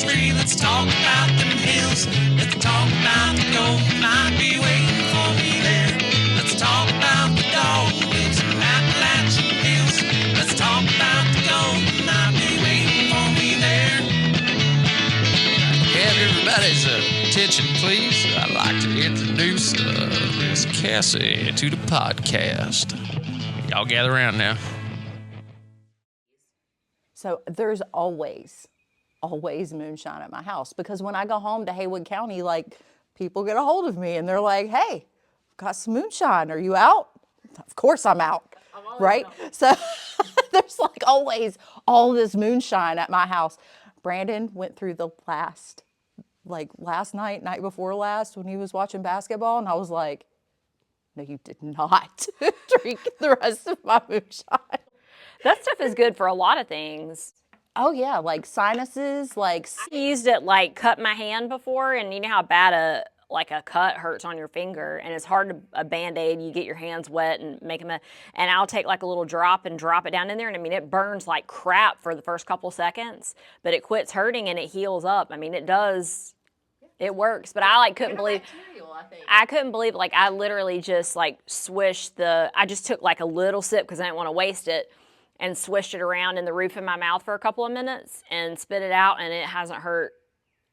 history. Let's talk about them hills. Let's talk about the gold might be waiting for me there. Let's talk about the dogwoods and Appalachian hills. Let's talk about the gold might be waiting for me there. Have everybody's attention, please. I'd like to introduce Miss Cassie to the podcast. Y'all gather around now. So there's always moonshine at my house, because when I go home to Haywood County, like, people get a hold of me and they're like, hey, I've got some moonshine. Are you out? Of course I'm out, right? Out. So there's like always all this moonshine at my house. Brandon went through the last night before last, when he was watching basketball, and I was like, no, you did not drink the rest of my moonshine. That stuff is good for a lot of things. Oh yeah, like sinuses, like. I used it, like, cut my hand before, and you know how bad a cut hurts on your finger, and it's hard to, a Band-Aid, you get your hands wet and make them, and I'll take like a little drop and drop it down in there, and I mean, it burns like crap for the first couple seconds, but it quits hurting and it heals up. I mean, it does, it works, but I couldn't believe, like, I literally just like swished I just took like a little sip because I didn't want to waste it, and swished it around in the roof of my mouth for a couple of minutes and spit it out, and it hasn't hurt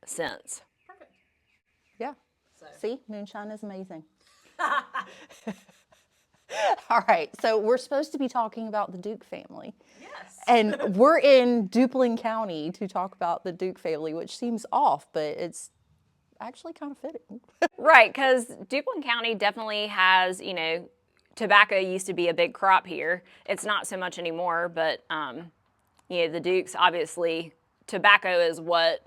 since. Perfect. Yeah. So. See, moonshine is amazing. All right, so we're supposed to be talking about the Duke family. Yes. And we're in Duplin County to talk about the Duke family, which seems off, but it's actually kind of fitting. Right, because Duplin County definitely has, you know, tobacco used to be a big crop here. It's not so much anymore, but, you know, the Dukes, obviously, tobacco is what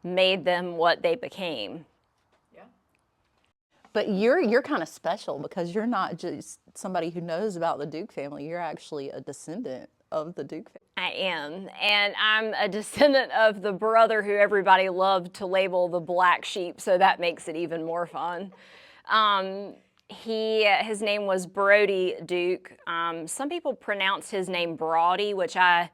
made them what they became. Yeah. But you're kind of special, because you're not just somebody who knows about the Duke family. You're actually a descendant of the Duke family. I am, and I'm a descendant of the brother who everybody loved to label the black sheep, so that makes it even more fun. His name was Brodie Duke. Some people pronounce his name Brodie, which I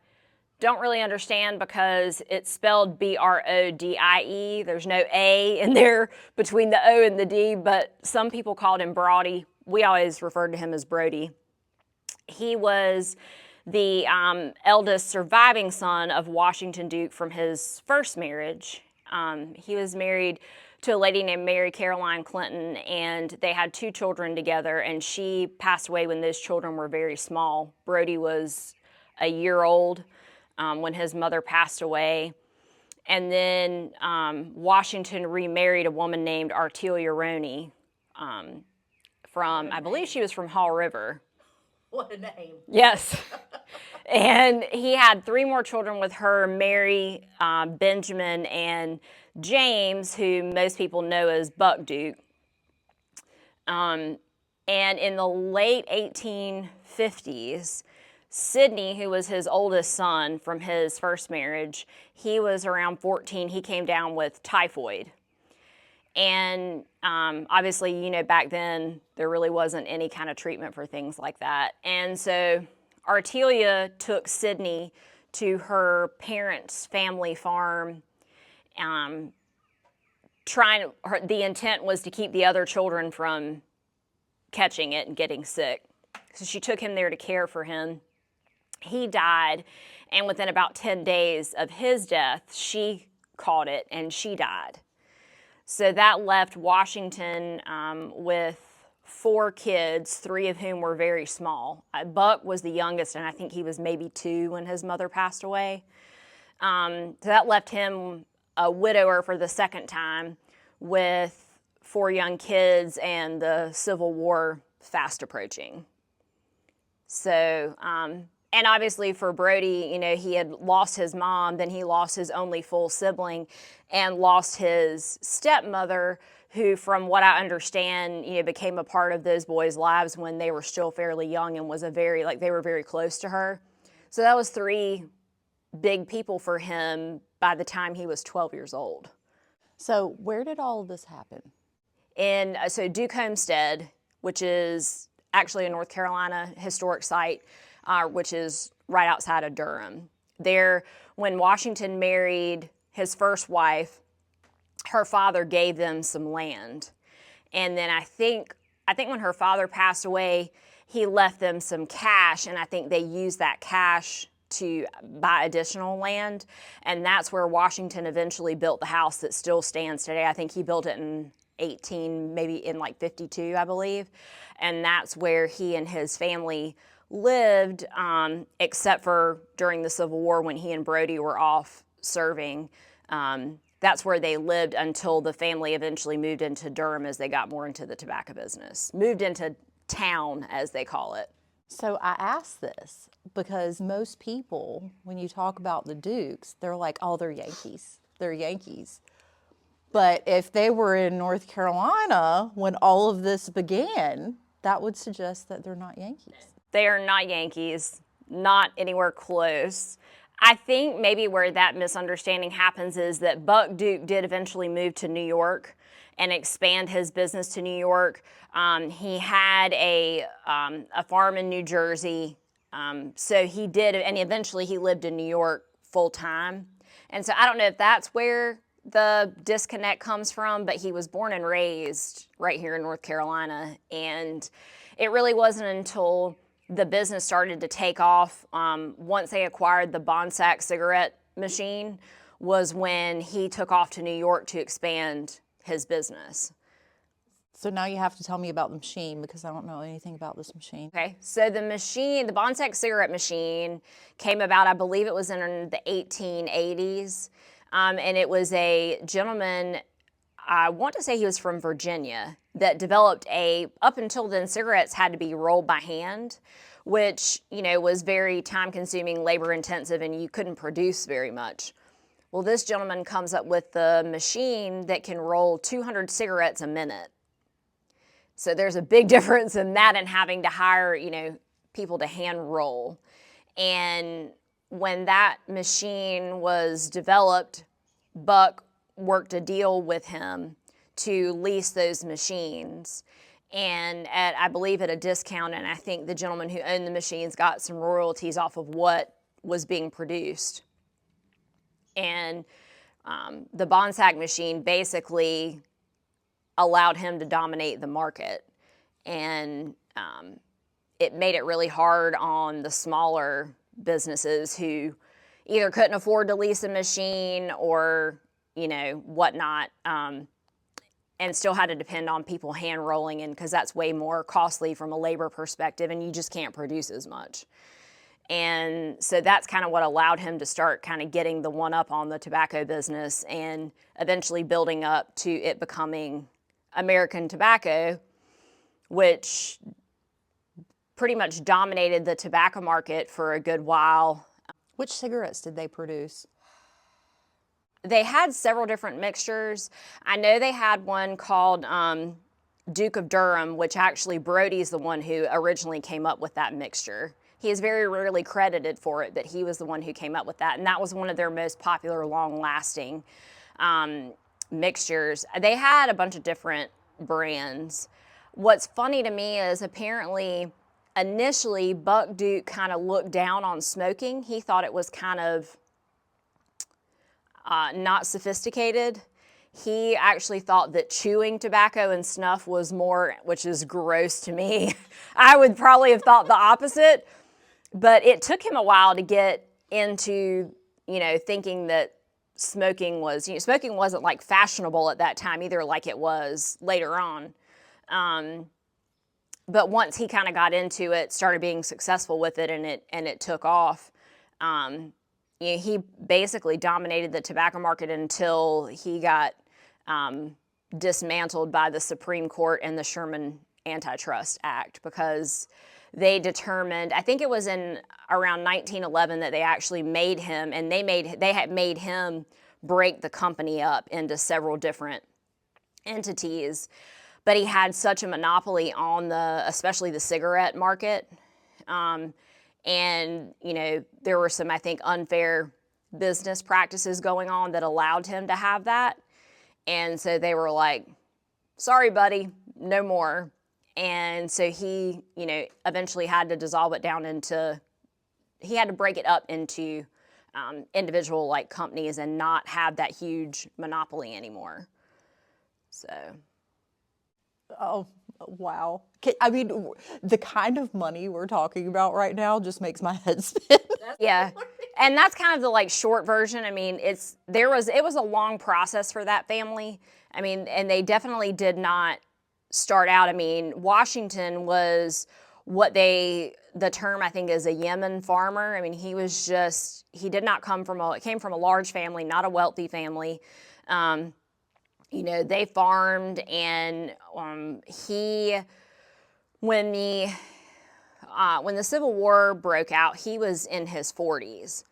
don't really understand because it's spelled B-R-O-D-I-E. There's no A in there between the O and the D, but some people called him Brodie. We always referred to him as Brodie. He was the eldest surviving son of Washington Duke from his first marriage. He was married to a lady named Mary Caroline Clinton, and they had 2 children together, and she passed away when those children were very small. Brodie was a year old when his mother passed away. And then Washington remarried a woman named Artelia Roney from, I believe she was from Haw River. What a name. Yes. And he had 3 more children with her, Mary, Benjamin, and James, who most people know as Buck Duke. And in the late 1850s, Sidney, who was his oldest son from his first marriage, he was around 14. He came down with typhoid. And obviously, you know, back then, there really wasn't any kind of treatment for things like that. And so Artelia took Sidney to her parents' family farm. The intent was to keep the other children from catching it and getting sick. So she took him there to care for him. He died, and within about 10 days of his death, she caught it and she died. So that left Washington with 4 kids, 3 of whom were very small. Buck was the youngest, and I think he was maybe 2 when his mother passed away. So that left him a widower for the second time with 4 young kids and the Civil War fast approaching. So, and obviously for Brodie, you know, he had lost his mom, then he lost his only full sibling and lost his stepmother, who, from what I understand, you know, became a part of those boys' lives when they were still fairly young and was they were very close to her. So that was 3 big people for him by the time he was 12 years old. So where did all of this happen? So Duke Homestead, which is actually a North Carolina historic site, which is right outside of Durham. There, when Washington married his first wife, her father gave them some land. And then I think when her father passed away, he left them some cash, and I think they used that cash to buy additional land. And that's where Washington eventually built the house that still stands today. I think he built it in maybe in like 52, I believe. And that's where he and his family lived, except for during the Civil War when he and Brodie were off serving. That's where they lived until the family eventually moved into Durham as they got more into the tobacco business. Moved into town, as they call it. So I ask this because most people, when you talk about the Dukes, they're like, oh, they're Yankees. They're Yankees. But if they were in North Carolina when all of this began, that would suggest that they're not Yankees. They are not Yankees, not anywhere close. I think maybe where that misunderstanding happens is that Buck Duke did eventually move to New York and expand his business to New York. He had a farm in New Jersey, so he did, and eventually he lived in New York full time. And so I don't know if that's where the disconnect comes from, but he was born and raised right here in North Carolina, and it really wasn't until the business started to take off, once they acquired the Bonsack cigarette machine, was when he took off to New York to expand his business. So now you have to tell me about the machine because I don't know anything about this machine. Okay, so the machine, the Bonsack cigarette machine, came about, I believe it was in the 1880s, and it was a gentleman, I want to say he was from Virginia, that developed up until then, cigarettes had to be rolled by hand, which, was very time-consuming, labor-intensive, and you couldn't produce very much. Well, this gentleman comes up with the machine that can roll 200 cigarettes a minute. So there's a big difference in that and having to hire, people to hand roll. And when that machine was developed, Buck worked a deal with him to lease those machines, and I believe at a discount, and I think the gentleman who owned the machines got some royalties off of what was being produced. And the Bonsack machine basically allowed him to dominate the market, and it made it really hard on the smaller businesses who either couldn't afford to lease a machine or whatnot, and still had to depend on people hand rolling, and because that's way more costly from a labor perspective, and you just can't produce as much. And so that's kind of what allowed him to start kind of getting the one up on the tobacco business and eventually building up to it becoming American Tobacco, which pretty much dominated the tobacco market for a good while. Which cigarettes did they produce? They had several different mixtures. I know they had one called Duke of Durham, which actually Brodie's the one who originally came up with that mixture. He is very rarely credited for it, but he was the one who came up with that, and that was one of their most popular, long-lasting mixtures. They had a bunch of different brands. What's funny to me is apparently initially Buck Duke kind of looked down on smoking. He thought it was kind of not sophisticated. He actually thought that chewing tobacco and snuff was more, which is gross to me. I would probably have thought the opposite, but it took him a while to get into, thinking that smoking wasn't like fashionable at that time either, like it was later on. But once he kind of got into it, started being successful with it, and it took off. He basically dominated the tobacco market until he got dismantled by the Supreme Court and the Sherman Antitrust Act, because they determined, I think it was in around 1911 that they actually made him, and they had made him break the company up into several different entities. But he had such a monopoly on especially the cigarette market. And, there were some, I think, unfair business practices going on that allowed him to have that. And so they were like, sorry, buddy, no more. And so he, eventually had to dissolve it down he had to break it up into individual like companies and not have that huge monopoly anymore. So. Oh, wow. I mean, the kind of money we're talking about right now just makes my head spin. Yeah. And that's kind of the like short version. I mean, it was a long process for that family. I mean, and they definitely did not start out. I mean, Washington was the term I think is a Yemen farmer. I mean, he did not come from came from a large family, not a wealthy family. You know, they farmed, and when the Civil War broke out, he was in his 40s,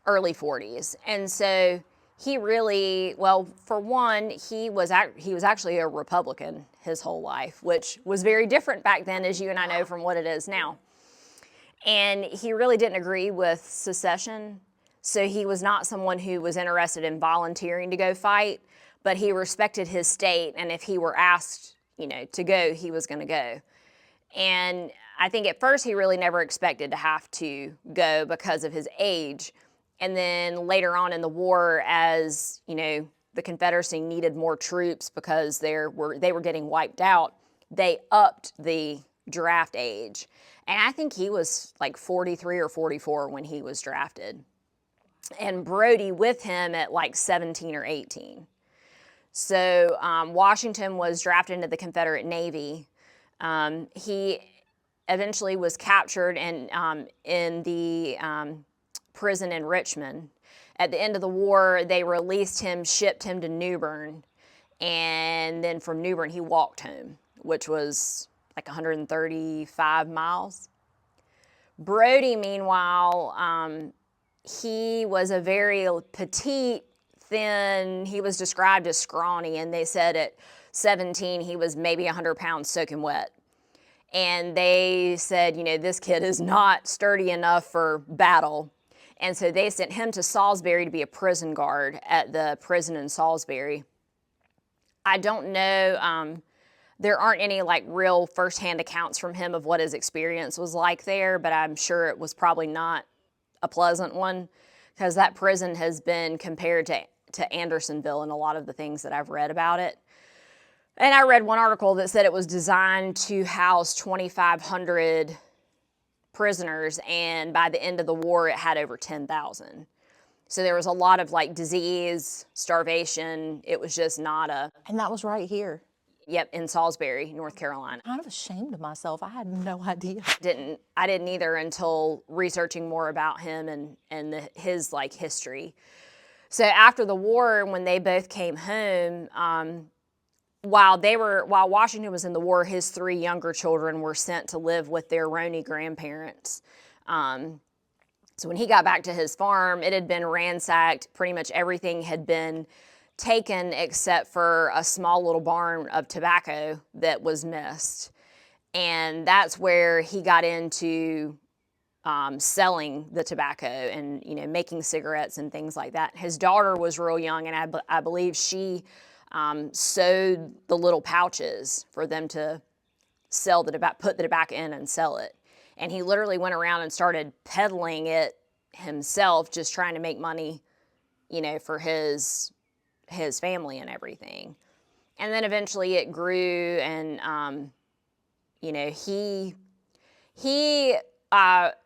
early 40s. And so he really, well, for one, he was actually a Republican his whole life, which was very different back then, as you and I know, from what it is now. And he really didn't agree with secession. So he was not someone who was interested in volunteering to go fight, but he respected his state. And if he were asked, you know, to go, he was going to go. And I think at first he really never expected to have to go because of his age. And then later on in the war, as you know, the Confederacy needed more troops because they were getting wiped out, they upped the draft age. And I think he was like 43 or 44 when he was drafted. And Brodie with him at like 17 or 18. So Washington was drafted into the Confederate Navy. He eventually was captured and in the prison in Richmond. At the end of the war, they released him, shipped him to New Bern, and then from New Bern he walked home, which was like 135 miles. Brodie, meanwhile, he was a very petite, thin, he was described as scrawny, and they said at 17 he was maybe 100 pounds soaking wet. And they said, you know, this kid is not sturdy enough for battle. And so they sent him to Salisbury to be a prison guard at the prison in Salisbury. I don't know, there aren't any like real firsthand accounts from him of what his experience was like there, but I'm sure it was probably not a pleasant one, because that prison has been compared to Andersonville in a lot of the things that I've read about it. And I read one article that said it was designed to house 2,500 prisoners, and by the end of the war, it had over 10,000. So there was a lot of like disease, starvation. It was just not a... And that was right here. Yep, in Salisbury, North Carolina. I'm kind of ashamed of myself. I had no idea. I didn't either until researching more about him and his like history. So after the war, when they both came home, while Washington was in the war, his 3 younger children were sent to live with their Roney grandparents. So when he got back to his farm, it had been ransacked. Pretty much everything had been taken except for a small little barn of tobacco that was missed. And that's where he got into selling the tobacco and, you know, making cigarettes and things like that. His daughter was real young, and I believe she sewed the little pouches for them to sell put the tobacco in and sell it. And he literally went around and started peddling it himself, just trying to make money, you know, for his family and everything. And then eventually it grew, and you know, he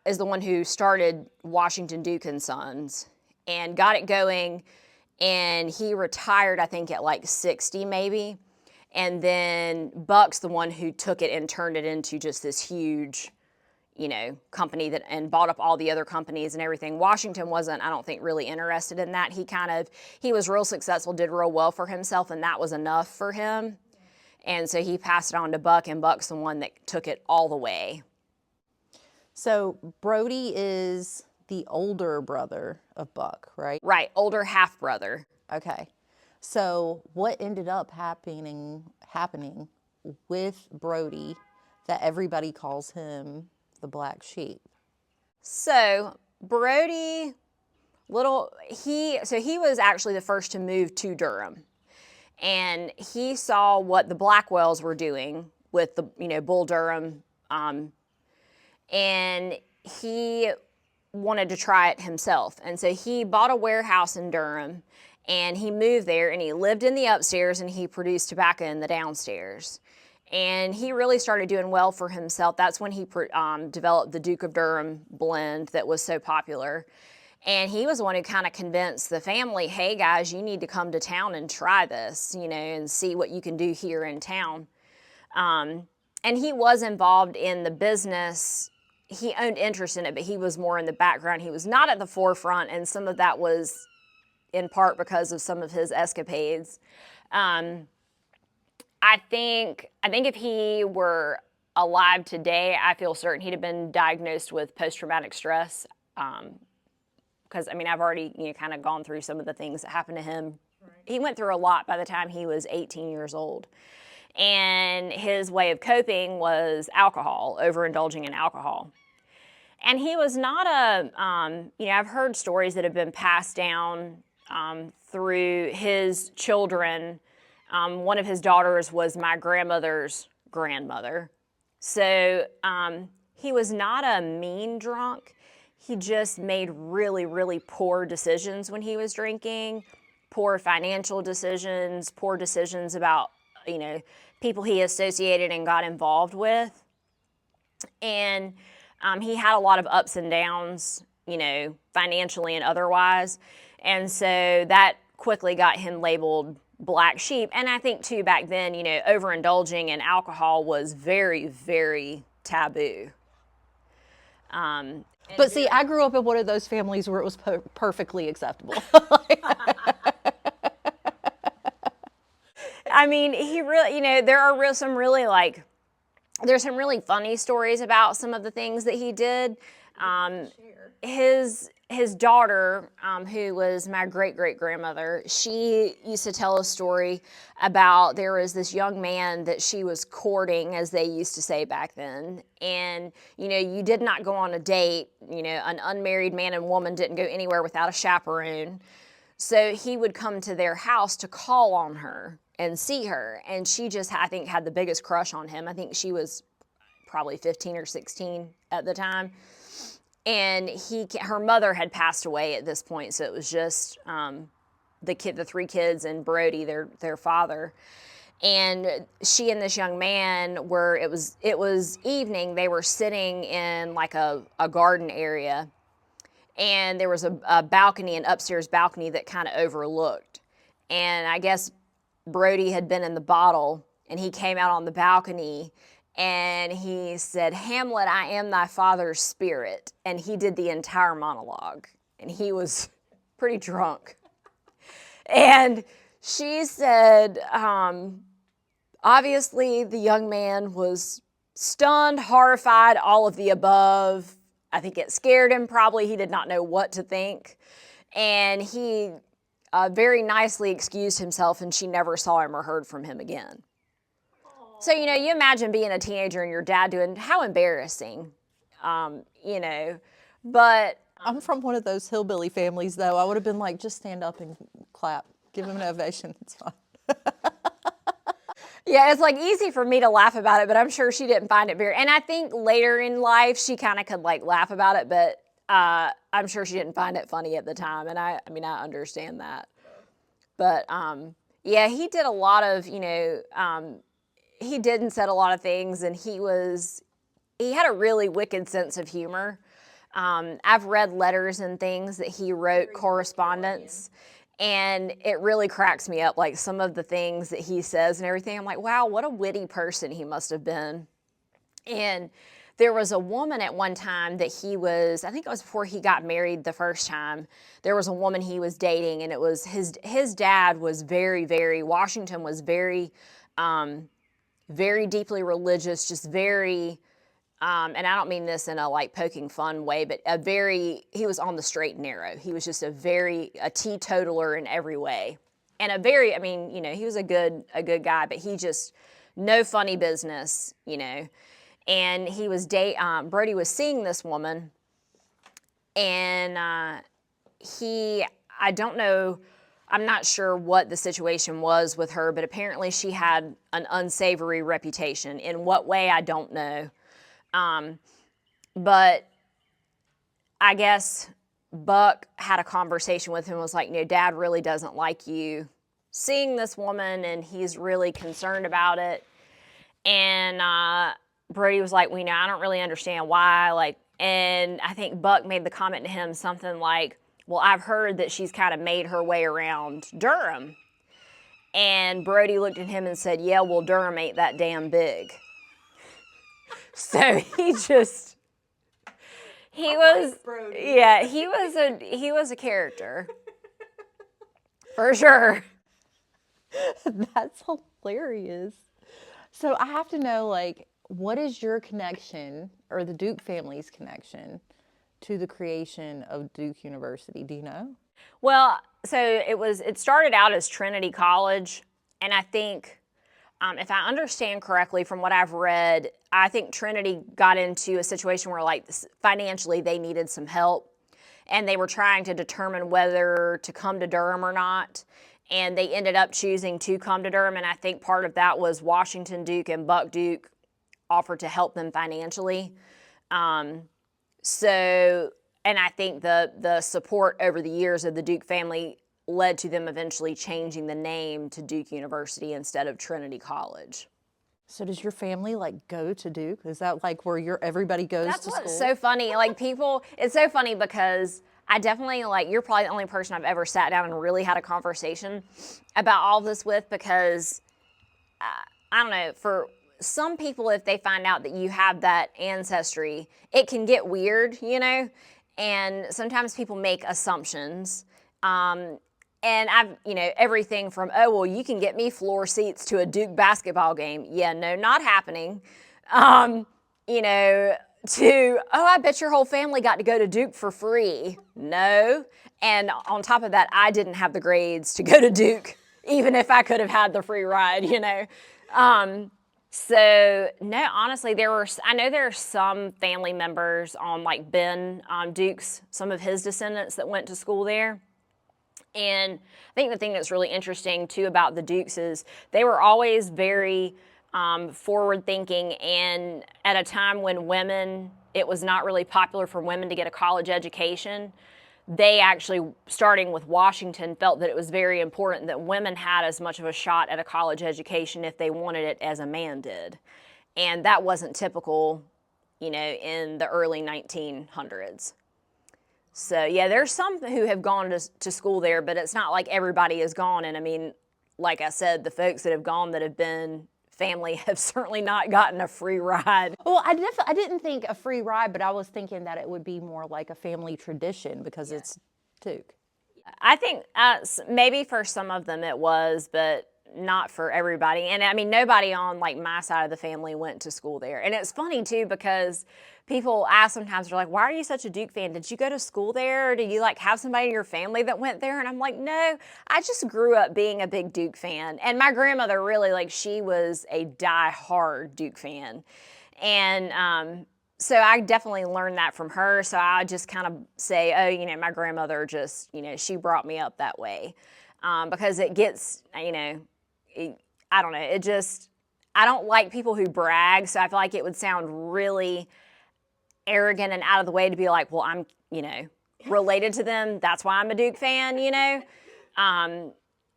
is the one who started Washington Duke and Sons and got it going. And he retired, I think, at like 60 maybe. And then Buck's the one who took it and turned it into just this huge, you know, company and bought up all the other companies and everything. Washington wasn't, I don't think, really interested in that. He was real successful, did real well for himself, and that was enough for him. And so he passed it on to Buck, and Buck's the one that took it all the way. So Brodie is the older brother of Buck, right? Right, older half-brother. Okay. So what ended up happening with Brodie that everybody calls him the black sheep? So Brodie, he was actually the first to move to Durham. And he saw what the Blackwells were doing with the, you know, Bull Durham. And he wanted to try it himself. And so he bought a warehouse in Durham, and he moved there, and he lived in the upstairs, and he produced tobacco in the downstairs. And he really started doing well for himself. That's when he developed the Duke of Durham blend that was so popular. And he was the one who kind of convinced the family, hey guys, you need to come to town and try this, you know, and see what you can do here in town. And he was involved in the business. He owned interest in it, but he was more in the background. He was not at the forefront, and some of that was in part because of some of his escapades. I think if he were alive today, I feel certain he'd have been diagnosed with post-traumatic stress. Because, I mean, I've already, you know, kind of gone through some of the things that happened to him. Right. He went through a lot by the time he was 18 years old. And his way of coping was alcohol, overindulging in alcohol. And he was not you know, I've heard stories that have been passed down through his children. One of his daughters was my grandmother's grandmother. So he was not a mean drunk. He just made really, really poor decisions when he was drinking, poor financial decisions, poor decisions about, you know, people he associated and got involved with. And he had a lot of ups and downs, you know, financially and otherwise. And so that quickly got him labeled black sheep. And I think, too, back then, you know, overindulging in alcohol was very, very taboo. But see, I grew up in one of those families where it was perfectly acceptable. I mean, he really, you know, there are some really there's some really funny stories about some of the things that he did. His daughter, who was my great-great-grandmother, she used to tell a story about there was this young man that she was courting, as they used to say back then. And, you know, you did not go on a date. You know, an unmarried man and woman didn't go anywhere without a chaperone. So he would come to their house to call on her and see her. And she just, I think, had the biggest crush on him. I think she was probably 15 or 16 at the time. And her mother had passed away at this point, so it was just the three kids and Brodie, their father. And she and this young man were, it was evening, they were sitting in like a garden area, and there was a balcony, an upstairs balcony that kind of overlooked. And I guess Brodie had been in the bottle, and he came out on the balcony, and he said, "Hamlet, I am thy father's spirit." And he did the entire monologue. And he was pretty drunk. And she said, obviously the young man was stunned, horrified, all of the above. I think it scared him probably. He did not know what to think. And he very nicely excused himself, and she never saw him or heard from him again. So, you know, you imagine being a teenager and your dad doing, how embarrassing, you know, but. I'm from one of those hillbilly families, though. I would have been like, just stand up and clap. Give him an ovation. It's fine. Yeah, it's like easy for me to laugh about it, but I'm sure she didn't find it very, and I think later in life she kind of could like laugh about it, but I'm sure she didn't find it funny at the time. And I mean, I understand that. But yeah, he did a lot of, you know, he did and said a lot of things, and he had a really wicked sense of humor. I've read letters and things that he wrote, correspondence, and it really cracks me up, like some of the things that he says and everything. I'm like, wow, what a witty person he must have been. And there was a woman at one time that I think it was before he got married the first time, there was a woman he was dating, and it was his dad was Washington was very deeply religious, just very, and I don't mean this in a like poking fun way, but he was on the straight and narrow. He was just a teetotaler in every way. And I mean, you know, he was a good guy, but he just, no funny business, you know. And he was Brodie was seeing this woman, and I don't know, I'm not sure what the situation was with her, but apparently she had an unsavory reputation. In what way, I don't know. But I guess Buck had a conversation with him and was like, Dad really doesn't like you seeing this woman, and he's really concerned about it. And Brodie was like, I don't really understand why. And I think Buck made the comment to him something like, well, I've heard that she's kind of made her way around Durham. And Brodie looked at him and said, yeah, well, Durham ain't that damn big. So he was a character. For sure. That's hilarious. So I have to know, what is your connection, or the Duke family's connection, to the creation of Duke University? Do you know? Well, so it started out as Trinity College, and I think, if I understand correctly from what I've read, I think Trinity got into a situation where, financially they needed some help, and they were trying to determine whether to come to Durham or not, and they ended up choosing to come to Durham, and I think part of that was Washington Duke and Buck Duke offered to help them financially. And I think the support over the years of the Duke family led to them eventually changing the name to Duke University instead of Trinity College. So does your family go to Duke? Is that where everybody goes to school? That's so funny. It's so funny because I definitely, you're probably the only person I've ever sat down and really had a conversation about all this with, because I don't know, for some people, if they find out that you have that ancestry, it can get weird, and sometimes people make assumptions. And I've, everything from, oh, well, you can get me floor seats to a Duke basketball game. Yeah, no, not happening. To, oh, I bet your whole family got to go to Duke for free. No. And on top of that, I didn't have the grades to go to Duke, even if I could have had the free ride, So, no, honestly, I know there are some family members on Ben Duke's, some of his descendants that went to school there. And I think the thing that's really interesting too about the Dukes is they were always very forward thinking, and at a time when it was not really popular for women to get a college education, they actually, starting with Washington, felt that it was very important that women had as much of a shot at a college education if they wanted it as a man did. And that wasn't typical, in the early 1900s. So, yeah, there's some who have gone to school there, but it's not like everybody has gone. And, I mean, like I said, the folks that have gone that have been family have certainly not gotten a free ride. Well, I didn't think a free ride, but I was thinking that it would be more like a family tradition because it's Duke. I think maybe for some of them it was, but not for everybody. And, I mean, nobody on, my side of the family went to school there. And it's funny, too, because people ask sometimes, they're like, why are you such a Duke fan? Did you go to school there? Or did you have somebody in your family that went there? And I'm like, no, I just grew up being a big Duke fan. And my grandmother really, she was a die-hard Duke fan. And so I definitely learned that from her. So I just kind of say, oh, my grandmother just, she brought me up that way. Because it gets, I don't know, I don't like people who brag. So I feel like it would sound really arrogant and out of the way to be like, well, I'm, related to them. That's why I'm a Duke fan,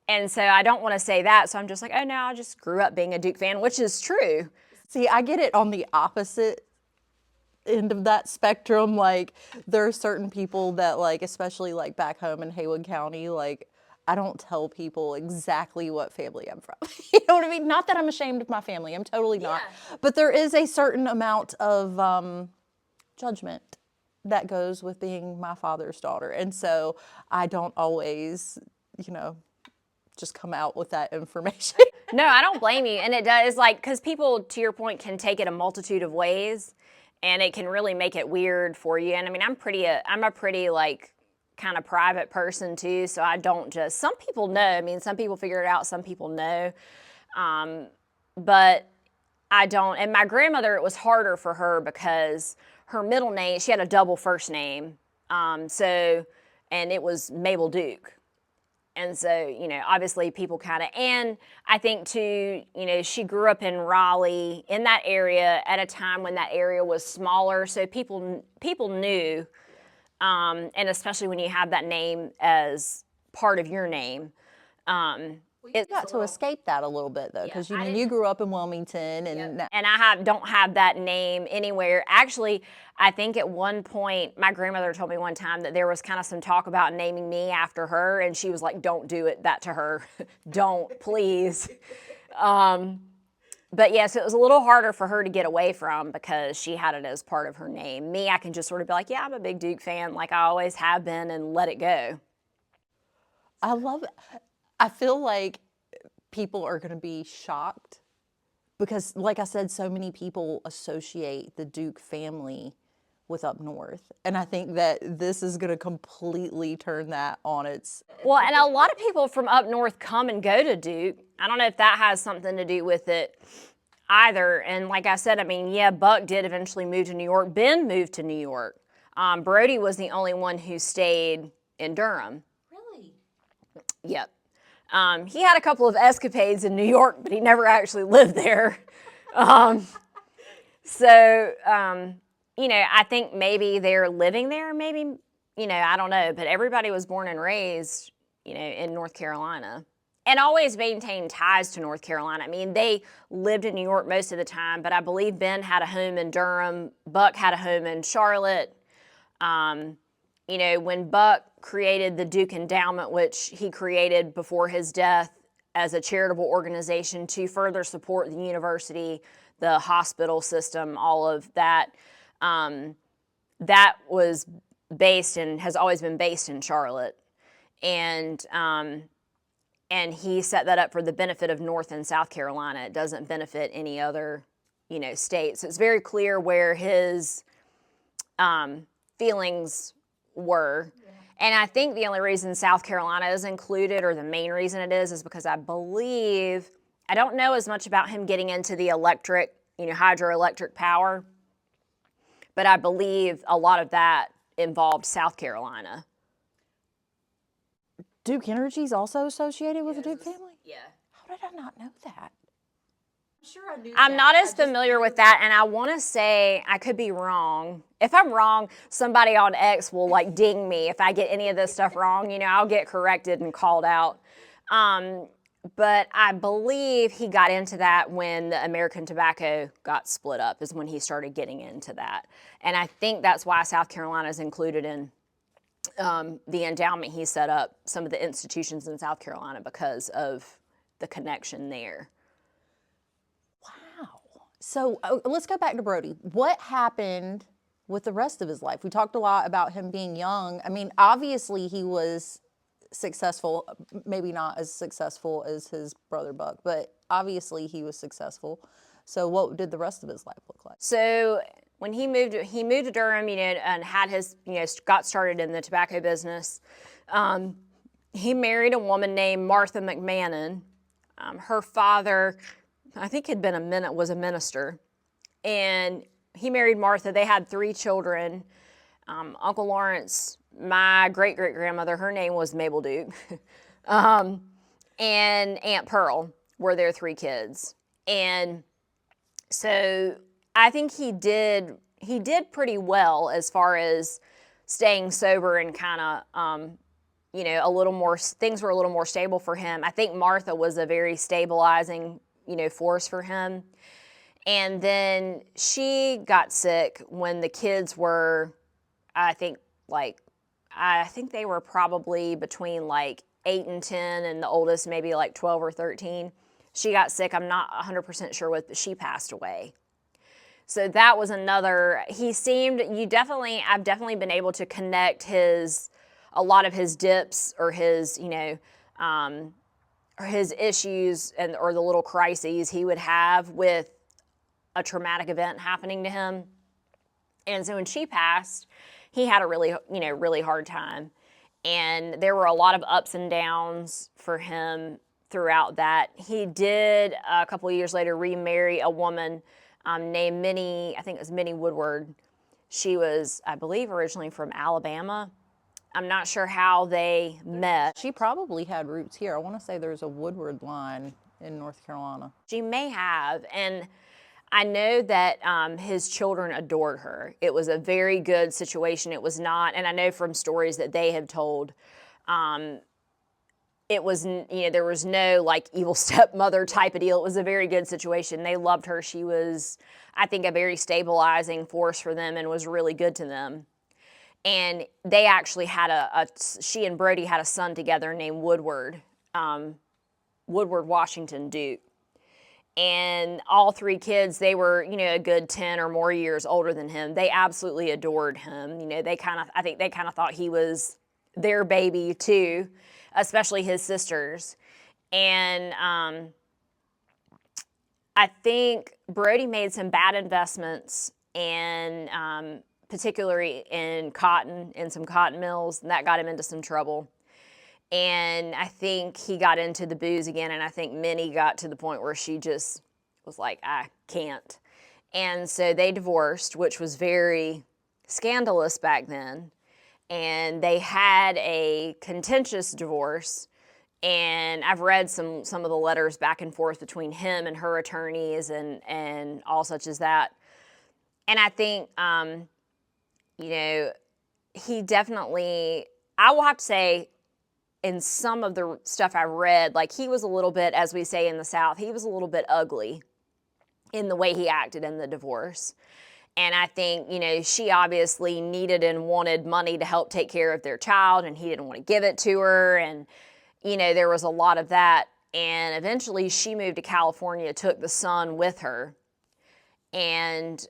And so I don't want to say that. So I'm just like, oh, no, I just grew up being a Duke fan, which is true. See, I get it on the opposite end of that spectrum. There are certain people that, especially, back home in Haywood County, I don't tell people exactly what family I'm from. You know what I mean? Not that I'm ashamed of my family. I'm totally not. Yeah. But there is a certain amount of judgment that goes with being my father's daughter. And so I don't always, just come out with that information. No, I don't blame you. And it does, because people, to your point, can take it a multitude of ways, and it can really make it weird for you. And I mean, I'm a pretty kind of private person too, so I don't just, some people know. I mean, some people figure it out, some people know. But I don't. And my grandmother, it was harder for her because her middle name, she had a double first name. And it was Mabel Duke. And so, obviously people kind of, and I think too, she grew up in Raleigh, in that area at a time when that area was smaller. So people knew And especially when you have that name as part of your name. You got to escape that a little bit, though, because you grew up in Wilmington, and And I don't have that name anywhere. Actually, I think at one point, my grandmother told me one time that there was kind of some talk about naming me after her, and she was like, don't do that to her. Don't, please. But yes, it was a little harder for her to get away from because she had it as part of her name. Me, I can just sort of be like, yeah, I'm a big Duke fan, like I always have been, and let it go. I love it. I feel like people are going to be shocked because, like I said, so many people associate the Duke family with up north. And I think that this is going to completely turn that on its... Well, and a lot of people from up north come and go to Duke. I don't know if that has something to do with it either. And like I said, I mean, yeah, Buck did eventually move to New York. Ben moved to New York. Brodie was the only one who stayed in Durham. Really? Yep. He had a couple of escapades in New York, but he never actually lived there. I think maybe they're living there, maybe, I don't know. But everybody was born and raised, in North Carolina and always maintained ties to North Carolina. I mean, they lived in New York most of the time, but I believe Ben had a home in Durham. Buck had a home in Charlotte. When Buck created the Duke Endowment, which he created before his death as a charitable organization to further support the university, the hospital system, all of that, that was based and has always been based in Charlotte. And he set that up for the benefit of North and South Carolina. It doesn't benefit any other, states. So it's very clear where his feelings were. Yeah. And I think the only reason South Carolina is included, or the main reason it is because I believe, I don't know as much about him getting into the electric, hydroelectric power, but I believe a lot of that involved South Carolina. Duke Energy is also associated with the Duke family? Yeah. How did I not know that? I'm not as familiar with that, and I want to say, I could be wrong. If I'm wrong, somebody on X will ding me if I get any of this stuff wrong. I'll get corrected and called out. But I believe he got into that when the American Tobacco got split up, is when he started getting into that. And I think that's why South Carolina is included in the endowment he set up, some of the institutions in South Carolina, because of the connection there. Wow. So let's go back to Brodie. What happened with the rest of his life? We talked a lot about him being young. I mean, obviously he was successful, maybe not as successful as his brother Buck, but obviously he was successful. So what did the rest of his life look like? So when he moved to Durham, and had his, got started in the tobacco business. He married a woman named Martha McMahon. Her father, I think, was a minister, and he married Martha. They had 3 children. Uncle Lawrence, my great-great-grandmother, her name was Mabel Duke, and Aunt Pearl were their 3 kids. And so I think he did pretty well as far as staying sober and kind of, a little more, things were a little more stable for him. I think Martha was a very stabilizing, force for him. And then she got sick when the kids were, I think they were probably between 8 and 10, and the oldest maybe 12 or 13. She got sick. I'm not 100% sure what, but she passed away. So that was another, I've definitely been able to connect a lot of his dips or his, or his issues or the little crises he would have with a traumatic event happening to him. And so when she passed, he had a really hard time. And there were a lot of ups and downs for him throughout that. He did, a couple of years later, remarry a woman named Minnie, I think it was Minnie Woodward. She was, I believe, originally from Alabama. I'm not sure how they met. She probably had roots here. I want to say there's a Woodward line in North Carolina. She may have, and I know that his children adored her. It was a very good situation. It was not, and I know from stories that they have told, it was, there was no like evil stepmother type of deal. It was a very good situation. They loved her. She was, I think, a very stabilizing force for them and was really good to them. And they actually had she and Brodie had a son together named Woodward Washington Duke. And all three kids, they were, a good 10 or more years older than him. They absolutely adored him. I think they kind of thought he was their baby too, especially his sisters. And I think Brodie made some bad investments, and particularly in cotton, in some cotton mills, and that got him into some trouble. And I think he got into the booze again, and I think Minnie got to the point where she just was like, I can't. And so they divorced, which was very scandalous back then. And they had a contentious divorce, and I've read some of the letters back and forth between him and her attorneys and all such as that. And I think, he definitely, I will have to say, in some of the stuff I read, like he was a little bit, as we say in the South, he was a little bit ugly in the way he acted in the divorce. And I think, she obviously needed and wanted money to help take care of their child, and he didn't want to give it to her. And, there was a lot of that. And eventually she moved to California, took the son with her. And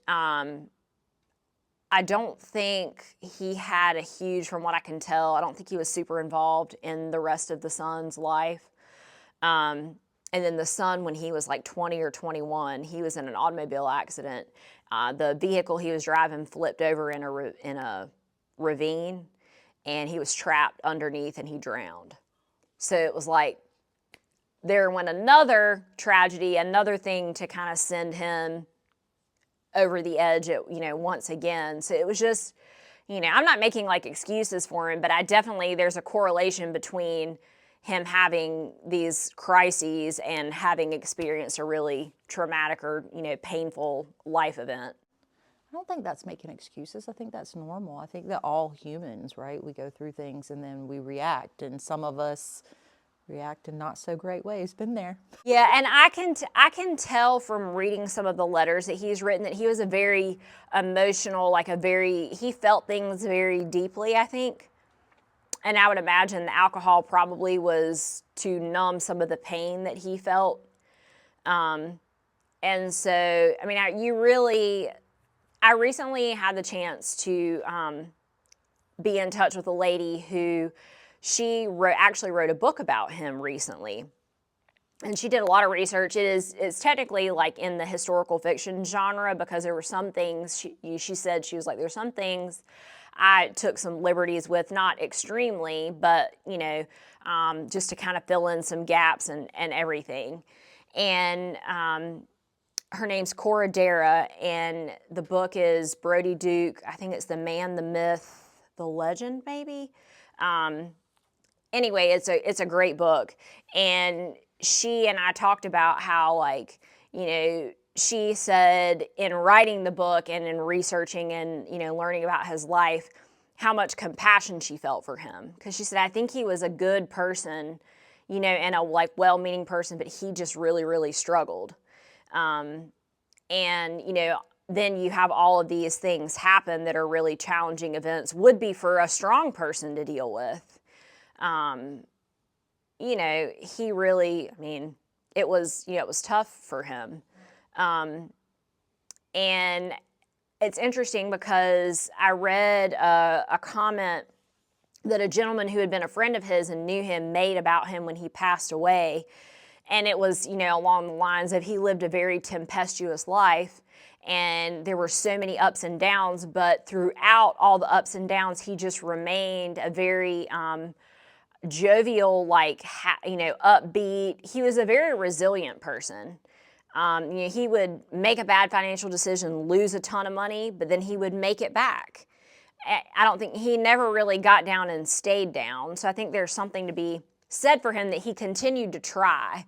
I don't think he had a huge, from what I can tell, I don't think he was super involved in the rest of the son's life. And then the son, when he was like 20 or 21, he was in an automobile accident. The vehicle he was driving flipped over in a ravine, and he was trapped underneath, and he drowned. So it was like there went another tragedy, another thing to kind of send him over the edge, once again. So it was just, I'm not making like excuses for him, but there's a correlation between him having these crises and having experienced a really traumatic or, painful life event. I don't think that's making excuses. I think that's normal. I think that all humans, right, we go through things and then we react, and some of us react in not so great ways. Been there. Yeah, and I can tell from reading some of the letters that he's written that he was a very emotional, he felt things very deeply, I think. And I would imagine the alcohol probably was to numb some of the pain that he felt. And so, I recently had the chance to be in touch with a lady who actually wrote a book about him recently. And she did a lot of research. It's technically like in the historical fiction genre, because there were some things, she said, she was like, there's some things I took some liberties with, not extremely, but, just to kind of fill in some gaps and everything. And her name's Cora Dara, and the book is Brodie Duke. I think it's The Man, the Myth, the Legend, maybe. Anyway, it's a great book. And she and I talked about how, she said in writing the book and in researching and, learning about his life, how much compassion she felt for him. Because she said, I think he was a good person, and a well-meaning person, but he just really, really struggled. And, then you have all of these things happen that are really challenging events, would be for a strong person to deal with. He really, it was tough for him. And it's interesting because I read a comment that a gentleman who had been a friend of his and knew him made about him when he passed away. And it was, along the lines of he lived a very tempestuous life, and there were so many ups and downs, but throughout all the ups and downs, he just remained a very jovial, upbeat. He was a very resilient person. He would make a bad financial decision, lose a ton of money, but then he would make it back. I don't think he never really got down and stayed down. So I think there's something to be said for him that he continued to try,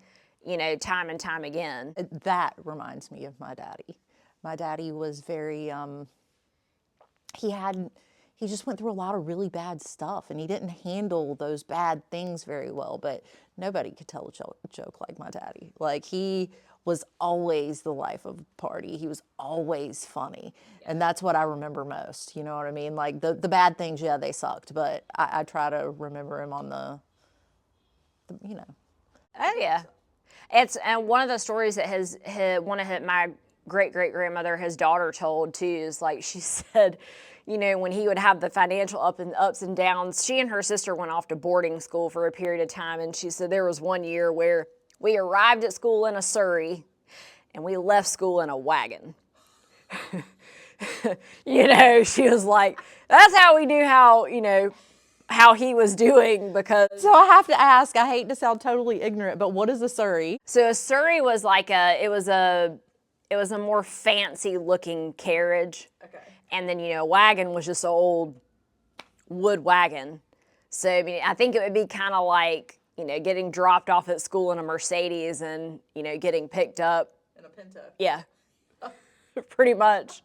time and time again. That reminds me of my daddy. My daddy was very, he just went through a lot of really bad stuff, and he didn't handle those bad things very well, but nobody could tell a joke like my daddy. Like, he was always the life of the party. He was always funny. And that's what I remember most. You know what I mean? Like, the bad things, yeah, they sucked, but I try to remember him on the Oh yeah, and one of the stories that my great grandmother, his daughter, told too, is like, she said, when he would have the financial ups and downs, she and her sister went off to boarding school for a period of time, and she said there was one year where we arrived at school in a Surrey and we left school in a wagon. She was like, that's how we knew how he was doing, because... So I have to ask, I hate to sound totally ignorant, but what is a Surrey? So a Surrey was like it was a more fancy looking carriage. Okay. And then, a wagon was just an old wood wagon. So, I think it would be kind of like, getting dropped off at school in a Mercedes and, getting picked up. In a Pinto. Yeah, pretty much.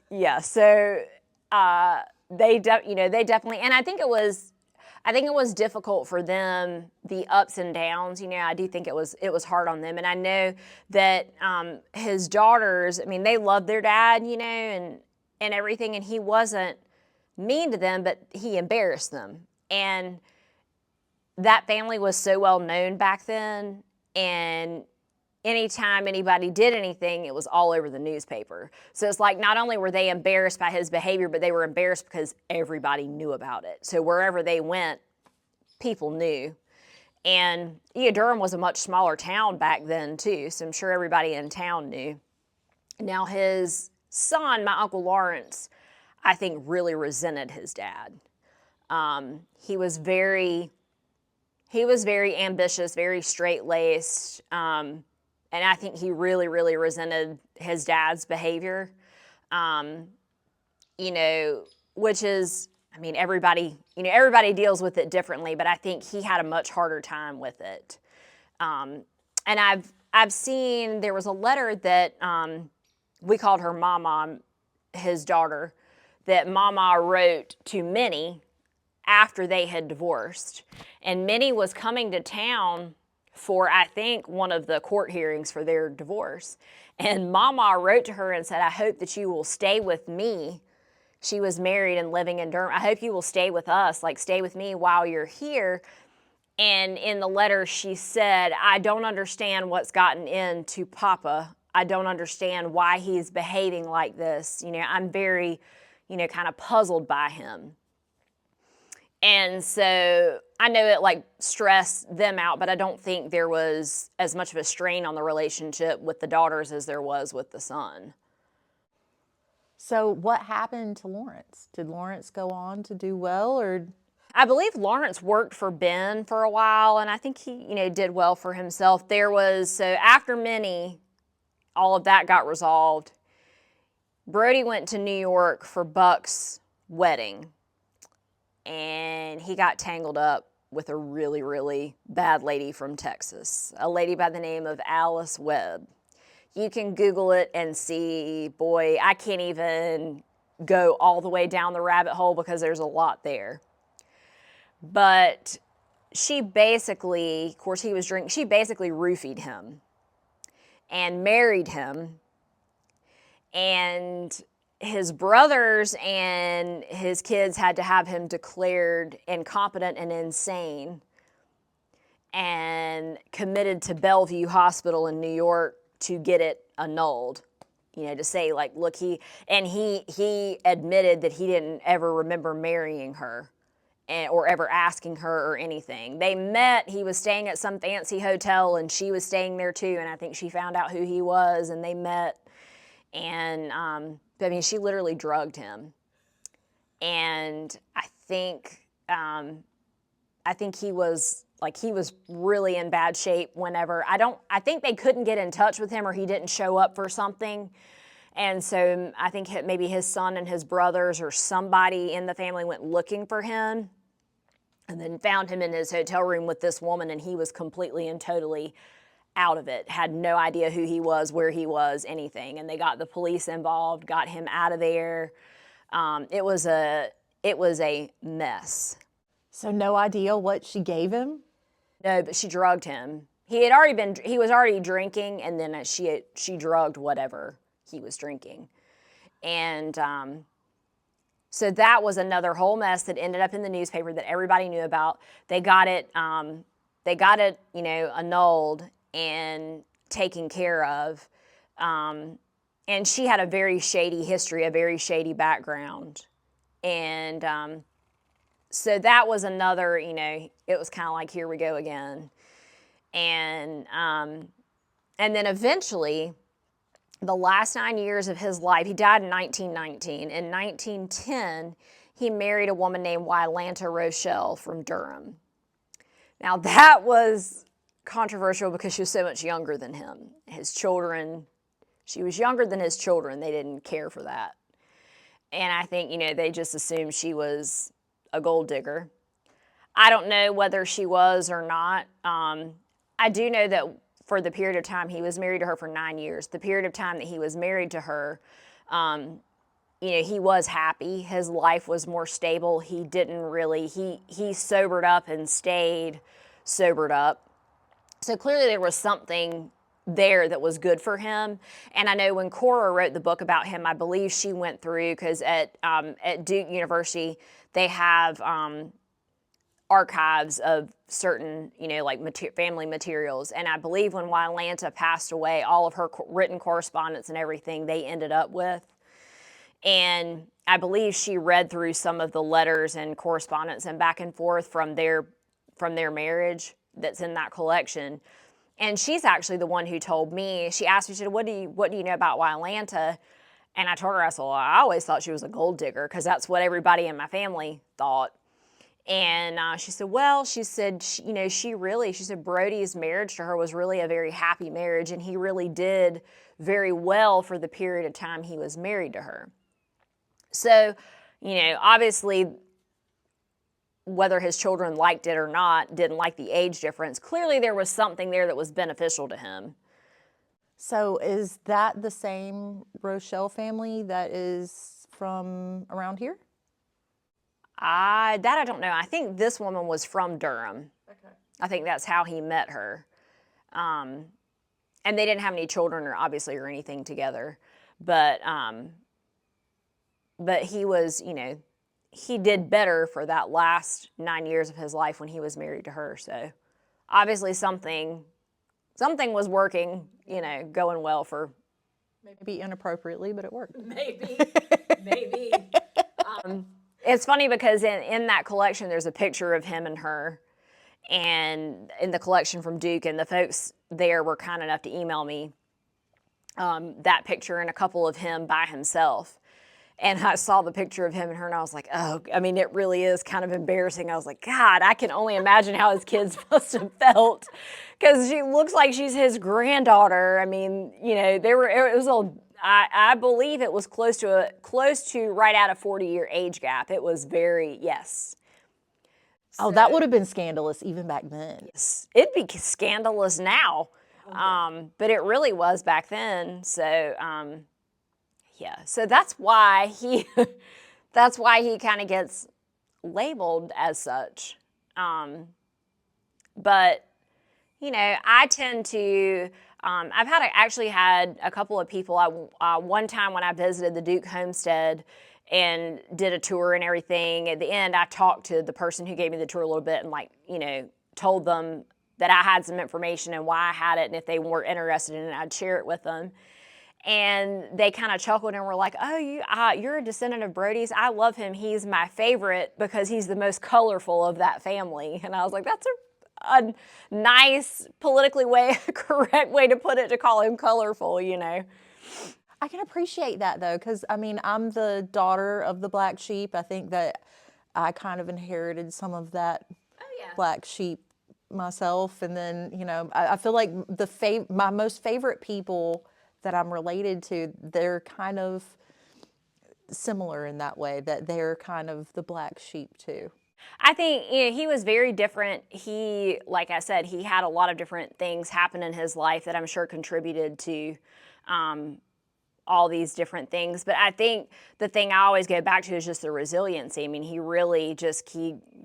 Yeah, so they definitely, and I think it was difficult for them, the ups and downs. I do think it was hard on them. And I know that his daughters, they loved their dad, and everything, and he wasn't mean to them, but he embarrassed them. And that family was so well known back then, and anytime anybody did anything, it was all over the newspaper. So it's like, not only were they embarrassed by his behavior, but they were embarrassed because everybody knew about it. So wherever they went, people knew. And Durham was a much smaller town back then too, so I'm sure everybody in town knew. Now his son, my Uncle Lawrence, I think really resented his dad. He was very ambitious, very straight-laced, and I think he really, really resented his dad's behavior, which is, everybody deals with it differently, but I think he had a much harder time with it. And I've seen, there was a letter that we called her Mama, his daughter, that Mama wrote to Minnie after they had divorced. And Minnie was coming to town for, I think, one of the court hearings for their divorce. And Mama wrote to her and said, I hope that you will stay with me. She was married and living in Durham. I hope you will stay with us, stay with me while you're here. And in the letter she said, I don't understand what's gotten into Papa. I don't understand why he's behaving like this. I'm very, kind of puzzled by him. And so I know it stressed them out, but I don't think there was as much of a strain on the relationship with the daughters as there was with the son. So what happened to Lawrence? Did Lawrence go on to do well, or? I believe Lawrence worked for Ben for a while, and I think he, did well for himself. So after Minnie, all of that got resolved. Brodie went to New York for Buck's wedding, and he got tangled up with a really, really bad lady from Texas, a lady by the name of Alice Webb. You can Google it and see, boy, I can't even go all the way down the rabbit hole because there's a lot there. But she basically, of course he was drinking, she basically roofied him and married him. And his brothers and his kids had to have him declared incompetent and insane and committed to Bellevue Hospital in New York to get it annulled. To say look, he admitted that he didn't ever remember marrying her or ever asking her or anything. They met, he was staying at some fancy hotel and she was staying there too, and I think she found out who he was and they met. And she literally drugged him. And I think he was really in bad shape whenever, I think they couldn't get in touch with him or he didn't show up for something. And so I think maybe his son and his brothers or somebody in the family went looking for him. and then found him in his hotel room with this woman, and he was completely and totally out of it, had no idea who he was, where he was, anything. And they got the police involved, got him out of there. It was a mess. So no idea what she gave him? No, but she drugged him. He was already drinking, and then she drugged whatever he was drinking. And so that was another whole mess that ended up in the newspaper that everybody knew about. They got it, annulled and taken care of. And she had a very shady history, a very shady background. And so that was another, it was kind of like, here we go again. And then eventually, the last 9 years of his life, he died in 1919. In 1910, he married a woman named Wylanta Rochelle from Durham. Now, that was controversial because she was so much younger than him. She was younger than his children. They didn't care for that. And I think, they just assumed she was a gold digger. I don't know whether she was or not. I do know that for the period of time he was married to her for 9 years, the period of time that he was married to her, he was happy. His life was more stable. He didn't really, he sobered up and stayed sobered up. So clearly there was something there that was good for him. And I know when Cora wrote the book about him, I believe she went through, because at Duke University, they have archives of certain, family materials. And I believe when Wylanta passed away, all of her written correspondence and everything they ended up with. And I believe she read through some of the letters and correspondence and back and forth from their marriage that's in that collection. And she's actually the one who told me, she asked me, she said, what do you know about Wylanta? And I told her, I said, well, I always thought she was a gold digger, because that's what everybody in my family thought. And she said, well, she said, Brodie's marriage to her was really a very happy marriage, and he really did very well for the period of time he was married to her. So, obviously, whether his children liked it or not, didn't like the age difference, clearly there was something there that was beneficial to him. So is that the same Rochelle family that is from around here? I don't know. I think this woman was from Durham. Okay. I think that's how he met her. And they didn't have any children or anything together. But he was, he did better for that last 9 years of his life when he was married to her. So obviously something was working, going well for. Maybe inappropriately, but it worked. Maybe. It's funny because in that collection, there's a picture of him and her, and in the collection from Duke, and the folks there were kind enough to email me that picture and a couple of him by himself. And I saw the picture of him and her, and I was like, it really is kind of embarrassing. I was like, God, I can only imagine how his kids must have felt, because she looks like she's his granddaughter. I mean, I believe it was close to right at a 40-year age gap. It was very, yes. Oh, that would have been scandalous even back then. Yes, it'd be scandalous now, but it really was back then. So, yeah. So that's why he kind of gets labeled as such. But I tend to. I've actually had a couple of people. One time when I visited the Duke homestead and did a tour and everything, at the end I talked to the person who gave me the tour a little bit and told them that I had some information and why I had it, and if they were interested in it, I'd share it with them. And they kind of chuckled and were like, oh, you're a descendant of Brodie's? I love him. He's my favorite because he's the most colorful of that family. And I was like, that's a nice, politically correct way to put it, to call him colorful, I can appreciate that, though, because, I'm the daughter of the black sheep. I think that I kind of inherited some of that black sheep myself. And then, I feel like my most favorite people that I'm related to, they're kind of similar in that way, that they're kind of the black sheep, too. I think he was very different. He, like I said, he had a lot of different things happen in his life that I'm sure contributed to all these different things. But I think the thing I always go back to is just the resiliency. I mean, he really just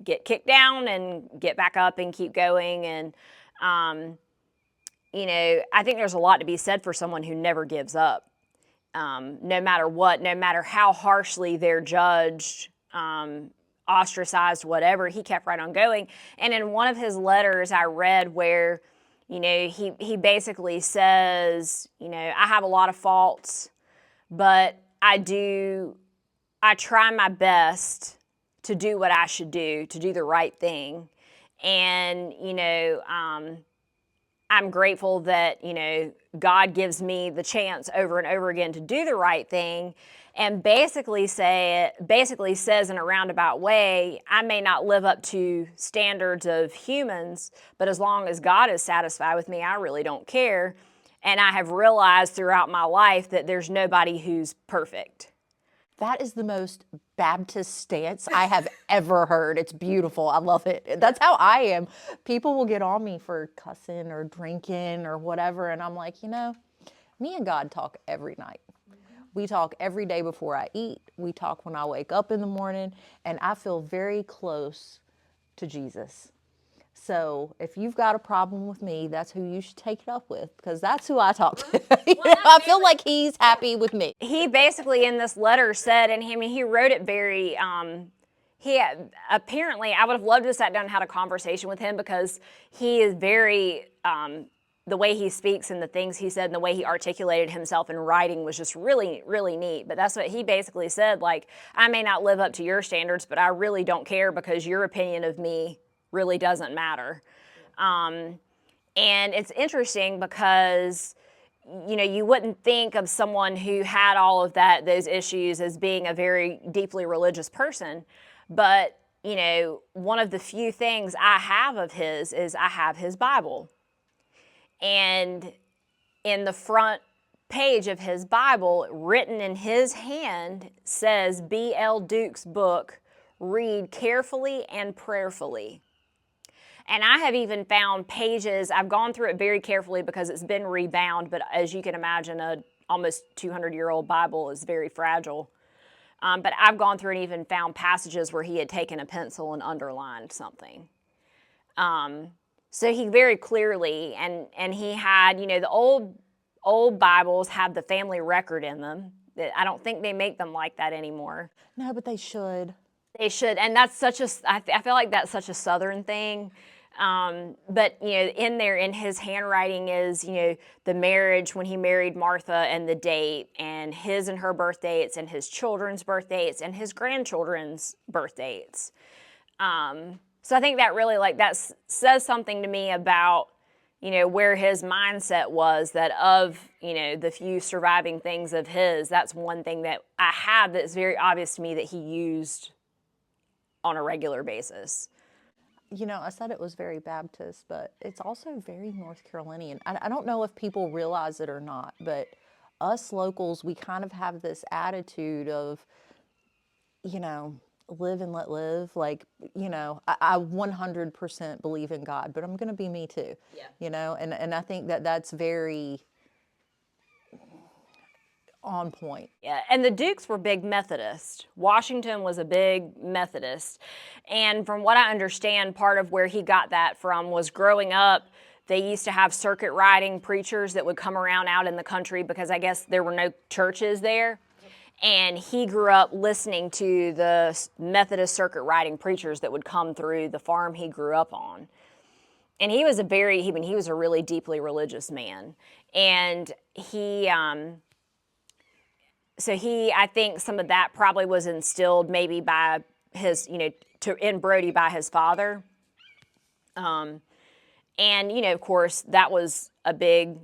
get kicked down and get back up and keep going. And I think there's a lot to be said for someone who never gives up, no matter what, no matter how harshly they're judged. Ostracized, whatever, he kept right on going. And in one of his letters I read where, he basically says, I have a lot of faults, but I try my best to do what I should do, to do the right thing. And, I'm grateful that, God gives me the chance over and over again to do the right thing. And basically says in a roundabout way, I may not live up to standards of humans, but as long as God is satisfied with me, I really don't care. And I have realized throughout my life that there's nobody who's perfect. That is the most Baptist stance I have ever heard. It's beautiful. I love it. That's how I am. People will get on me for cussing or drinking or whatever. And I'm like, me and God talk every night. We talk every day before I eat. We talk when I wake up in the morning. And I feel very close to Jesus. So if you've got a problem with me, that's who you should take it up with, because that's who I talk to. I feel like he's happy with me. He basically in this letter said, and he wrote it very, apparently, I would have loved to have sat down and had a conversation with him, because he is very, the way he speaks and the things he said and the way he articulated himself in writing was just really, really neat. But that's what he basically said, like, I may not live up to your standards, but I really don't care, because your opinion of me really doesn't matter. And it's interesting because, you wouldn't think of someone who had all of those issues as being a very deeply religious person. But, one of the few things I have of his is I have his Bible. And in the front page of his Bible, written in his hand, says B.L. Duke's book, read carefully and prayerfully. And I have even found pages, I've gone through it very carefully because it's been rebound, but as you can imagine, a almost 200-year-old Bible is very fragile. But I've gone through and even found passages where he had taken a pencil and underlined something. So he very clearly, and he had, the old Bibles have the family record in them. I don't think they make them like that anymore. No, but they should. They should, and that's I feel like that's such a Southern thing. But, in there, in his handwriting is, the marriage when he married Martha and the date, and his and her birth dates, and his children's birth dates, and his grandchildren's birth dates. So I think that really, that says something to me about, where his mindset was, that of, the few surviving things of his, that's one thing that I have that's very obvious to me that he used on a regular basis. I said it was very Baptist, but it's also very North Carolinian. I don't know if people realize it or not, but us locals, we kind of have this attitude of, live and let live. Like, I 100% believe in God, but I'm going to be me too. Yeah. And I think that's very on point. Yeah, and the Dukes were big Methodists. Washington was a big Methodist. And from what I understand, part of where he got that from was growing up, they used to have circuit riding preachers that would come around out in the country because I guess there were no churches there. And he grew up listening to the Methodist circuit riding preachers that would come through the farm he grew up on. And he was he was a really deeply religious man. And I think some of that probably was instilled maybe by his, in Brodie by his father. And, of course, that was a big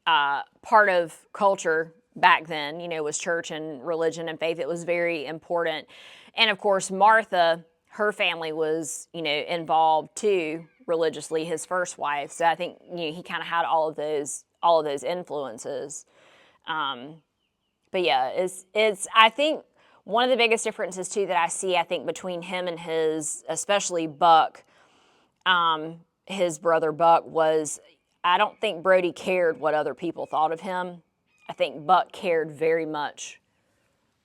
part of culture back then, was church and religion and faith. It was very important. And, of course, Martha, her family was, involved too religiously, his first wife. So I think, he kind of had all of those influences. But yeah, it's I think One of the biggest differences, too, that I see, I think, between him and his, especially Buck, his brother Buck, was I don't think Brodie cared what other people thought of him. I think Buck cared very much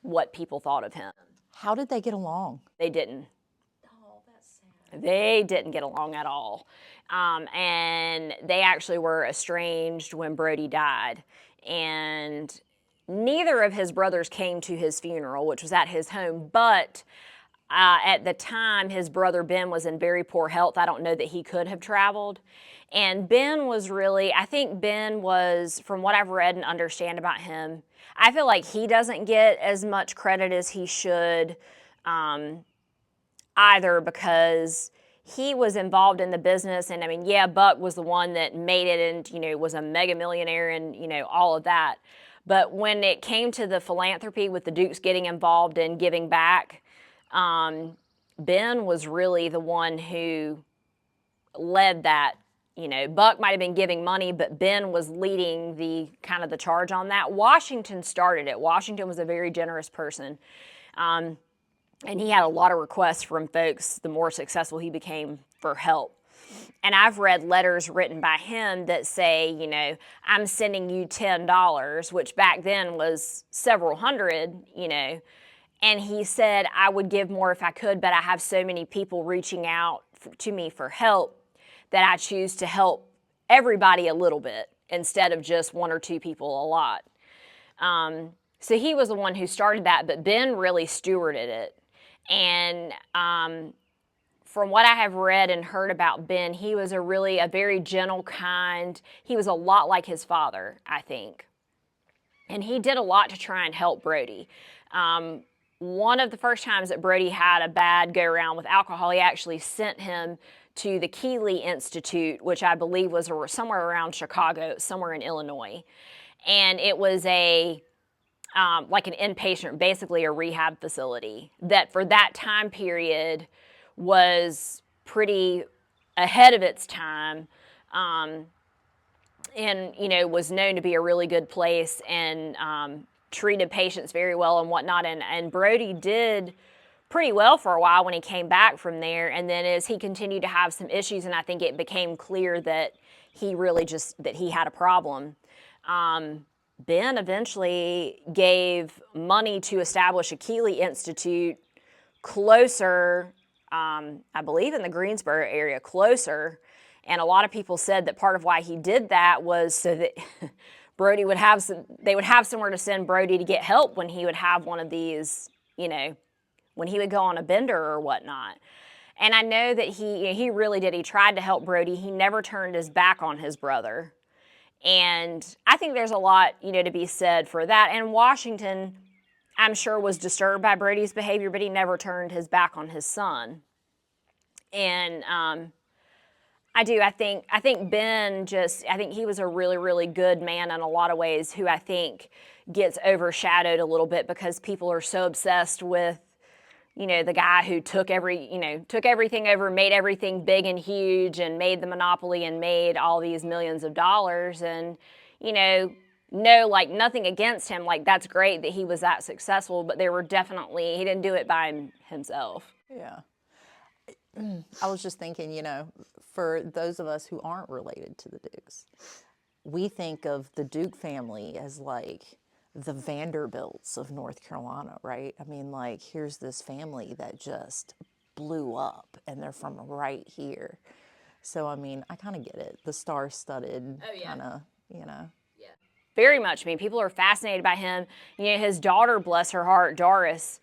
what people thought of him. How did they get along? They didn't. Oh, that's sad. They didn't get along at all. And they actually were estranged when Brodie died. And neither of his brothers came to his funeral, which was at his home, but at the time, his brother Ben was in very poor health. I don't know that he could have traveled. And Ben was really, I think Ben was, from what I've read and understand about him, I feel like he doesn't get as much credit as he should either, because he was involved in the business. And I mean, yeah, Buck was the one that made it and, was a mega millionaire and, all of that. But when it came to the philanthropy with the Dukes getting involved and giving back, Ben was really the one who led that. Buck might have been giving money, but Ben was leading the kind of the charge on that. Washington started it. Washington was a very generous person. And he had a lot of requests from folks the more successful he became for help. And I've read letters written by him that say, I'm sending you $10, which back then was several hundred, And he said, I would give more if I could, but I have so many people reaching out to me for help that I choose to help everybody a little bit instead of just one or two people a lot. So he was the one who started that, but Ben really stewarded it. And from what I have read and heard about Ben, he was a very gentle, kind, he was a lot like his father, I think. And he did a lot to try and help Brodie. One of the first times that Brodie had a bad go-around with alcohol, he actually sent him to the Keeley Institute, which I believe was somewhere around Chicago, somewhere in Illinois. And it was like an inpatient, basically a rehab facility that for that time period was pretty ahead of its time, and, was known to be a really good place and treated patients very well and whatnot. And Brodie did pretty well for a while when he came back from there. And then as he continued to have some issues, and I think it became clear that he really that he had a problem, Ben eventually gave money to establish a Keeley Institute closer, I believe in the Greensboro area, closer. And a lot of people said that part of why he did that was so that Brodie would have they would have somewhere to send Brodie to get help when he would have one of these, when he would go on a bender or whatnot. And I know that he really did. He tried to help Brodie. He never turned his back on his brother. And I think there's a lot, to be said for that. And Washington, I'm sure, was disturbed by Brodie's behavior, but he never turned his back on his son. And I think Ben I think he was a really, really good man in a lot of ways, who I think gets overshadowed a little bit because people are so obsessed with, the guy who took everything over, made everything big and huge and made the monopoly and made all these millions of dollars. And, no, like nothing against him. Like that's great that he was that successful, but he didn't do it by himself. Yeah. I was just thinking, for those of us who aren't related to the Dukes, we think of the Duke family as like the Vanderbilts of North Carolina, right? I mean, like, here's this family that just blew up and they're from right here. So, I mean, I kind of get it. The star-studded kind of, Yeah. Very much. I mean, people are fascinated by him. His daughter, bless her heart, Doris,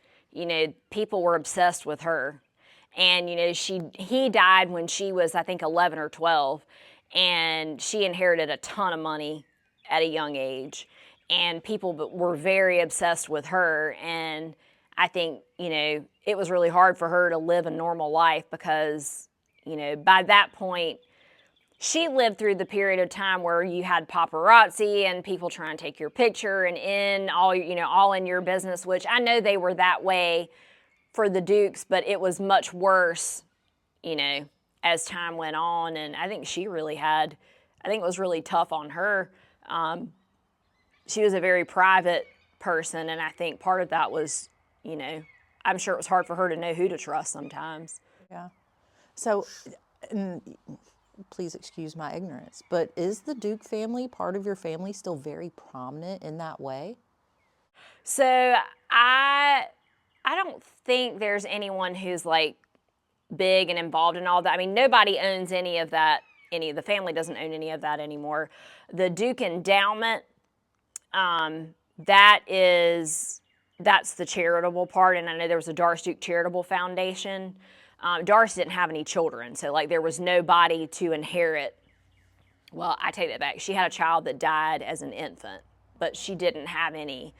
people were obsessed with her. And, he died when she was, I think, 11 or 12. And she inherited a ton of money at a young age. And people were very obsessed with her. And I think, it was really hard for her to live a normal life because, by that point, she lived through the period of time where you had paparazzi and people trying to take your picture and all in your business, which I know they were that way for the Dukes, but it was much worse, as time went on. And I think it was really tough on her. She was a very private person, and I think part of that was you know, I'm sure it was hard for her to know who to trust sometimes. Yeah. So, and please excuse my ignorance, but is the Duke family, part of your family, still very prominent in that way? So I don't think there's anyone who's like big and involved in all that. I mean, nobody owns any of that. The family doesn't own any of that anymore. The Duke endowment, that's the charitable part, and I know there was a Darcy Duke Charitable Foundation. Darcy didn't have any children, so like there was nobody to inherit. Well, I take that back. She had a child that died as an infant, but she didn't have any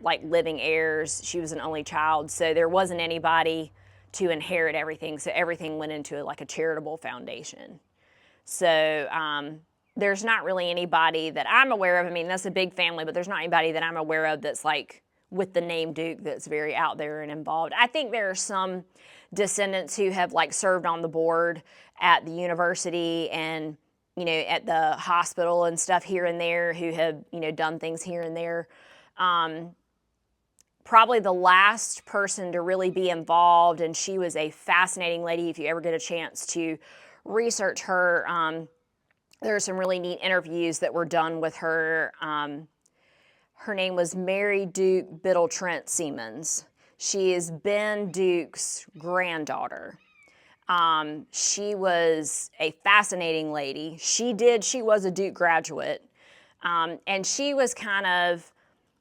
like living heirs. She was an only child, so there wasn't anybody to inherit everything. So everything went into like a charitable foundation. So there's not really anybody that I'm aware of. I mean, that's a big family, but there's not anybody that I'm aware of that's like with the name Duke that's very out there and involved. I think there are some descendants who have like served on the board at the university and, you know, at the hospital and stuff here and there, who have, you know, done things here and there. Probably the last person to really be involved, and she was a fascinating lady. If you ever get a chance to research her, there are some really neat interviews that were done with her. Her name was Mary Duke Biddle Trent Siemens. She is Ben Duke's granddaughter. She was a fascinating lady. She was a Duke graduate. And she was kind of,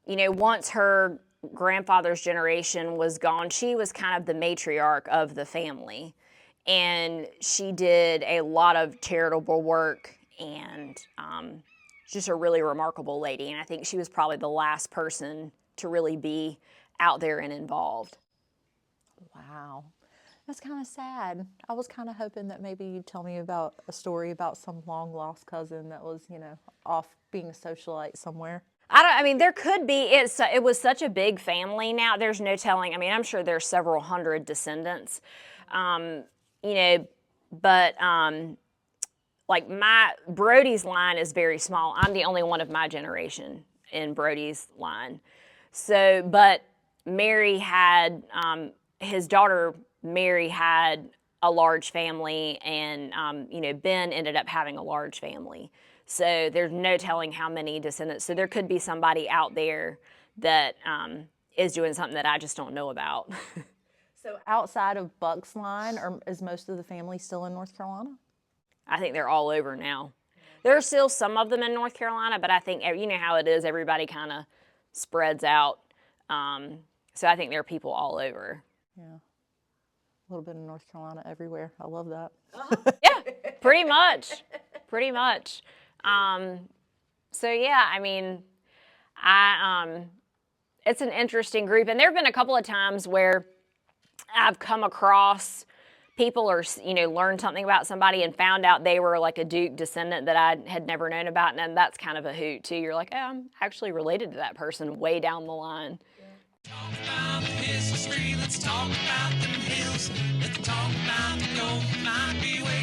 you know, once her grandfather's generation was gone, she was kind of the matriarch of the family. And she did a lot of charitable work, and just a really remarkable lady. And I think she was probably the last person to really be out there and involved. Wow. That's kind of sad. I was kind of hoping that maybe you'd tell me about a story about some long lost cousin that was, you know, off being a socialite somewhere. I mean, there could be. It was such a big family now. There's no telling. I mean, I'm sure there's several hundred descendants, you know, but like Brodie's line is very small. I'm the only one of my generation in Brodie's line. So, but Mary had, his daughter Mary had a large family, and, you know, Ben ended up having a large family. So there's no telling how many descendants. So there could be somebody out there that is doing something that I just don't know about. So outside of Buck's line, is most of the family still in North Carolina? I think they're all over now. There are still some of them in North Carolina, but I think, you know how it is, everybody kind of spreads out. So I think there are people all over. Yeah. A little bit of North Carolina everywhere. I love that. Yeah, pretty much. Pretty much. So yeah, I mean, it's an interesting group, and there have been a couple of times where I've come across people or, you know, learned something about somebody and found out they were like a Duke descendant that I had never known about, and that's kind of a hoot too. You're like, oh, I'm actually related to that person way down the line. Talk about the history, let's talk about them hills. Let's talk about the gold might be waiting